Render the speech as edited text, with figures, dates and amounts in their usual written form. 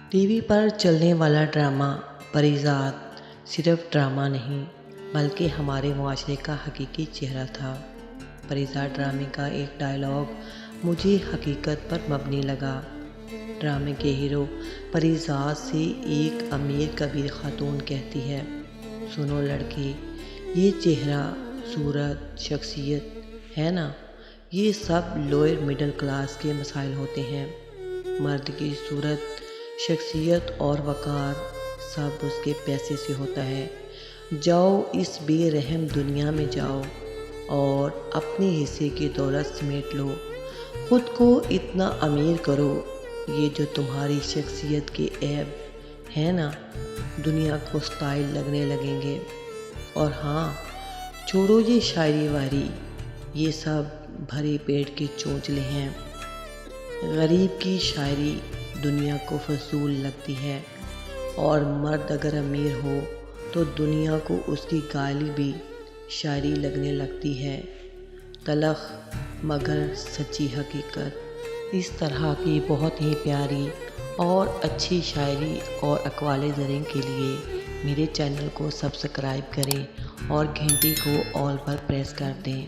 T V پر چلنے والا drama Parizaad صرف ڈرامہ نہیں بلکہ ہمارے معاشرے کا حقیقی چہرہ تھا۔ پریزاد ڈرامے کا ایک ڈائلاگ مجھے حقیقت پر مبنی لگا۔ ڈرامے کے ہیرو پریزاد سے ایک امیر کبیر خاتون کہتی ہے، سنو لڑکے، یہ چہرہ، صورت، شخصیت ہے نا، یہ سب لوئر مڈل کلاس کے مسائل ہوتے ہیں۔ مرد کی صورت، شخصیت اور وقار سب اس کے پیسے سے ہوتا ہے۔ جاؤ اس بے رحم دنیا میں جاؤ اور اپنے حصے کی دولت سمیٹ لو، خود کو اتنا امیر کرو، یہ جو تمہاری شخصیت کے عیب ہیں نا، دنیا کو سٹائل لگنے لگیں گے۔ اور ہاں، چھوڑو یہ شاعری واری، یہ سب بھرے پیٹ کے چونچلے ہیں۔ غریب کی شاعری دنیا کو فضول لگتی ہے، اور مرد اگر امیر ہو تو دنیا کو اس کی گالی بھی شاعری لگنے لگتی ہے۔ تلخ مگر سچی حقیقت۔ اس طرح کی بہت ہی پیاری اور اچھی شاعری اور اقوال زریں کے لیے میرے چینل کو سبسکرائب کریں اور گھنٹی کو آل پر پریس کر دیں۔